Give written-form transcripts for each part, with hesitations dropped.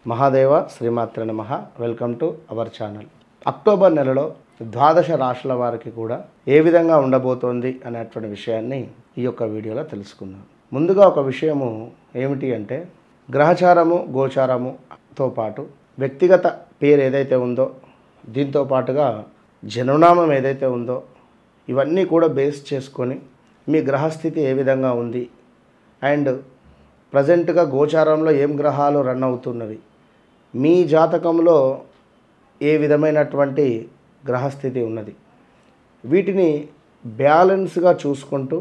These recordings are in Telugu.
మహాదేవ శ్రీమాత్రే నమః. Welcome to our channel. October నెలలో ద్వాదశ రాశుల వారికి కూడా ఏ విధంగా ఉండబోతోంది అనేటువంటి విషయాన్ని ఈ యొక్క వీడియోలో తెలుసుకుందాం. ముందుగా ఒక విషయము ఏమిటి అంటే గ్రహచారము గోచారముతో పాటు వ్యక్తిగత పేరు ఏదైతే ఉందో దీంతో పాటుగా జన్మనామం ఏదైతే ఉందో ఇవన్నీ కూడా బేస్ చేసుకొని మీ గ్రహస్థితి ఏ విధంగా ఉంది అండ్ ప్రజెంట్గా గోచారంలో ఏం గ్రహాలు రన్ అవుతున్నవి, మీ జాతకంలో ఏ విధమైనటువంటి గ్రహస్థితి ఉన్నది, వీటిని బ్యాలెన్స్గా చూసుకుంటూ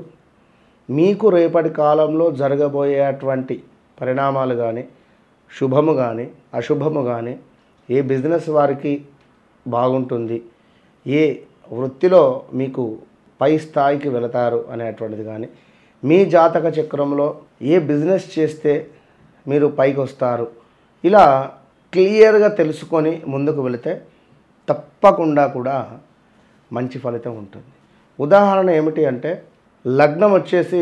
మీకు రేపటి కాలంలో జరగబోయేటువంటి పరిణామాలు కానీ శుభము కానీ అశుభము కానీ ఏ బిజినెస్ వారికి బాగుంటుంది, ఏ వృత్తిలో మీకు పై స్థాయికి వెళతారు అనేటువంటిది కానీ, మీ జాతక చక్రంలో ఏ బిజినెస్ చేస్తే మీరు పైకి వస్తారు, ఇలా క్లియర్గా తెలుసుకొని ముందుకు వెళితే తప్పకుండా కూడా మంచి ఫలితం ఉంటుంది. ఉదాహరణ ఏమిటి అంటే లగ్నం వచ్చేసి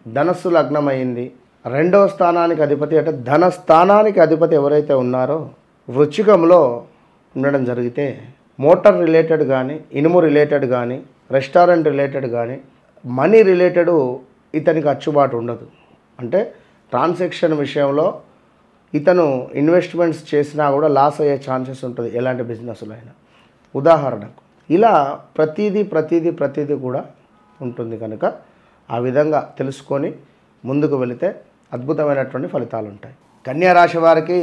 ధనస్సు లగ్నం అయింది, రెండవ స్థానానికి అధిపతి అంటే ధన స్థానానికి అధిపతి ఎవరైతే ఉన్నారో వృశ్చికంలో ఉండడం జరిగితే మోటార్ రిలేటెడ్ కానీ ఇనుము రిలేటెడ్ కానీ రెస్టారెంట్ రిలేటెడ్ కానీ మనీ రిలేటెడ్ ఇతనికి అచ్చుబాటు ఉండదు. అంటే ట్రాన్సాక్షన్ విషయంలో ఇతను ఇన్వెస్ట్మెంట్స్ చేసినా కూడా లాస్ అయ్యే ఛాన్సెస్ ఉంటుంది ఎలాంటి బిజినెస్లో అయినా. ఉదాహరణకు ఇలా ప్రతిదీ కూడా ఉంటుంది కనుక ఆ విధంగా తెలుసుకొని ముందుకు వెళితే అద్భుతమైనటువంటి ఫలితాలు ఉంటాయి. కన్యా రాశి వారికి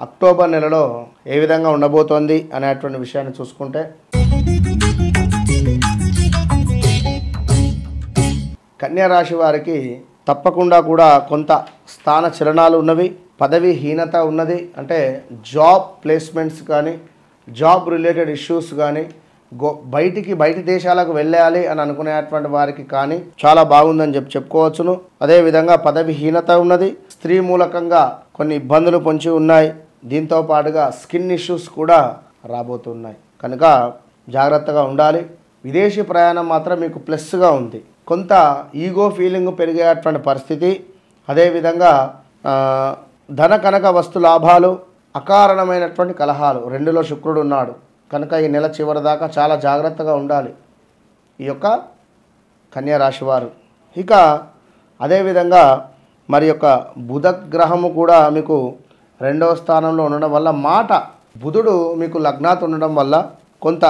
అక్టోబర్ నెలలో ఏ విధంగా ఉండబోతోంది అనేటువంటి విషయాన్ని చూసుకుంటే కన్యా రాశి వారికి తప్పకుండా కూడా కొంత స్థాన చలనాలు ఉన్నవి, పదవి హీనత ఉన్నది. అంటే జాబ్ ప్లేస్మెంట్స్ కానీ జాబ్ రిలేటెడ్ ఇష్యూస్ కానీ బయటి దేశాలకు వెళ్ళాలి అని అనుకునేటువంటి వారికి కానీ చాలా బాగుందని చెప్పుకోవచ్చును. అదేవిధంగా పదవి హీనత ఉన్నది, స్త్రీ మూలకంగా కొన్ని ఇబ్బందులు పొంచి ఉన్నాయి, దీంతో పాటుగా స్కిన్ ఇష్యూస్ కూడా రాబోతున్నాయి కనుక జాగ్రత్తగా ఉండాలి. విదేశీ ప్రయాణం మాత్రం మీకు ప్లస్గా ఉంది, కొంత ఈగో ఫీలింగ్ పెరిగేటువంటి పరిస్థితి. అదేవిధంగా ధన కనక వస్తు లాభాలు, అకారణమైనటువంటి కలహాలు, రెండులో శుక్రుడు ఉన్నాడు కనుక ఈ నెల చివరి దాకా చాలా జాగ్రత్తగా ఉండాలి ఈ యొక్క కన్యా రాశి వారు. ఇక అదేవిధంగా మరి యొక్క బుధ గ్రహము కూడా మీకు రెండవ స్థానంలో ఉండడం వల్ల బుధుడు మీకు లగ్నాత్ ఉండడం వల్ల కొంత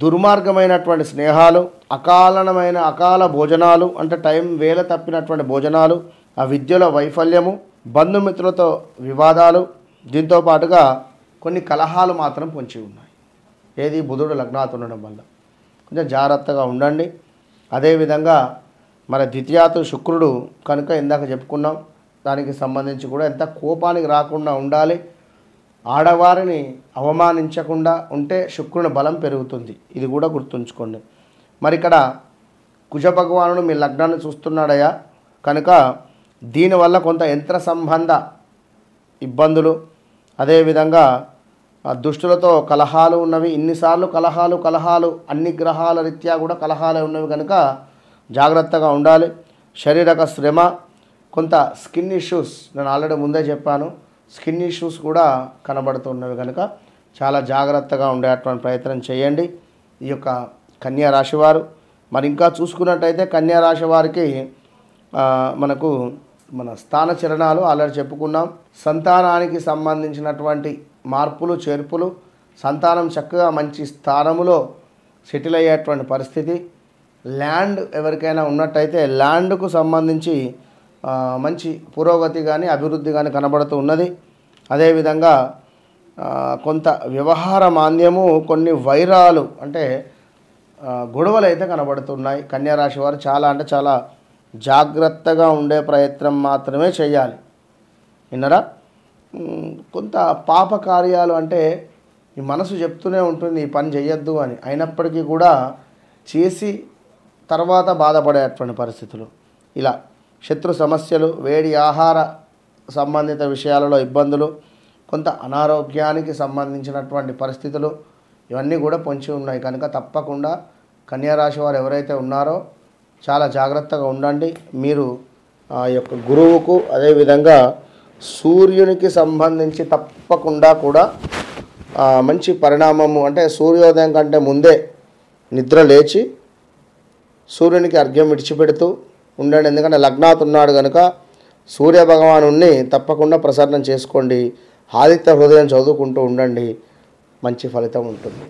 దుర్మార్గమైనటువంటి స్నేహాలు, అకాల భోజనాలు అంటే టైం వేల తప్పినటువంటి భోజనాలు, ఆ విద్యలో వైఫల్యము, బంధుమిత్రులతో వివాదాలు, దీంతో పాటుగా కొన్ని కలహాలు మాత్రం పొంచి ఉన్నాయి. ఏది బుధుడు లగ్నాత్ ఉండడం వల్ల కొంచెం జాగ్రత్తగా ఉండండి. అదేవిధంగా మన ద్వితీయాతు శుక్రుడు కనుక ఇందాక చెప్పుకున్నాం, దానికి సంబంధించి కూడా ఎంత కోపానికి రాకుండా ఉండాలి. ఆడవారిని అవమానించకుండా ఉంటే శుక్రుని బలం పెరుగుతుంది, ఇది కూడా గుర్తుంచుకోండి. మరి ఇక్కడ కుజ భగవానుడు మీ లగ్నాన్ని చూస్తున్నాడయ్యా కనుక దీనివల్ల కొంత యంత్ర సంబంధ ఇబ్బందులు, అదేవిధంగా దుష్టులతో కలహాలు ఉన్నవి. ఇన్నిసార్లు కలహాలు అన్ని గ్రహాల రీత్యా కూడా కలహాలే ఉన్నవి కనుక జాగ్రత్తగా ఉండాలి. శారీరక శ్రమ, కొంత స్కిన్ ఇష్యూస్, నేను ఆల్రెడీ ముందే చెప్పాను, స్కిన్ ఇష్యూస్ కూడా కనబడుతున్నవి కనుక చాలా జాగ్రత్తగా ఉండేటువంటి ప్రయత్నం చేయండి ఈ యొక్క కన్యా రాశి వారు. మరి ఇంకా చూసుకున్నట్టయితే కన్యా రాశి వారికి మనకు మన స్థాన చలనాలు ఆల్రెడీ చెప్పుకున్నాం. సంతానానికి సంబంధించినటువంటి మార్పులు చేర్పులు, సంతానం చక్కగా మంచి స్థానములో సెటిల్ అయ్యేటువంటి పరిస్థితి, ల్యాండ్ ఎవరికైనా ఉన్నట్టయితే ల్యాండ్కు సంబంధించి మంచి పురోగతి కానీ అభివృద్ధి కానీ కనబడుతూ ఉన్నది. అదేవిధంగా కొంత వ్యవహార మాంద్యము, కొన్ని వైరాలు అంటే గొడవలు అయితే కనబడుతున్నాయి. కన్యా రాశి వారు చాలా జాగ్రత్తగా ఉండే ప్రయత్నం మాత్రమే చేయాలి. విన్నరా? కొంత పాప కార్యాలు అంటే ఈ మనసు చెప్తూనే ఉంటుంది ఈ పని చేయొద్దు అని, అయినప్పటికీ కూడా చేసి తర్వాత బాధపడేటువంటి పరిస్థితులు, ఇలా శత్రు సమస్యలు, వేడి ఆహార సంబంధిత విషయాలలో ఇబ్బందులు, కొంత అనారోగ్యానికి సంబంధించినటువంటి పరిస్థితులు ఇవన్నీ కూడా పొంచి ఉన్నాయి కనుక తప్పకుండా కన్యా రాశి వారు ఎవరైతే ఉన్నారో చాలా జాగ్రత్తగా ఉండండి. మీరు ఆ యొక్క గురువుకు అదేవిధంగా సూర్యునికి సంబంధించి తప్పకుండా కూడా మంచి పరిణామము, అంటే సూర్యోదయం కంటే ముందే నిద్ర లేచి సూర్యునికి అర్ఘ్యం విడిచిపెడుతూ ఉండండి. ఎందుకంటే లగ్నాత్ ఉన్నాడు కనుక సూర్య భగవానుణ్ణి తప్పకుండా ప్రసన్నం చేసుకోండి. ఆదిత్య హృదయం చదువుకుంటూ ఉండండి, మంచి ఫలితం ఉంటుంది.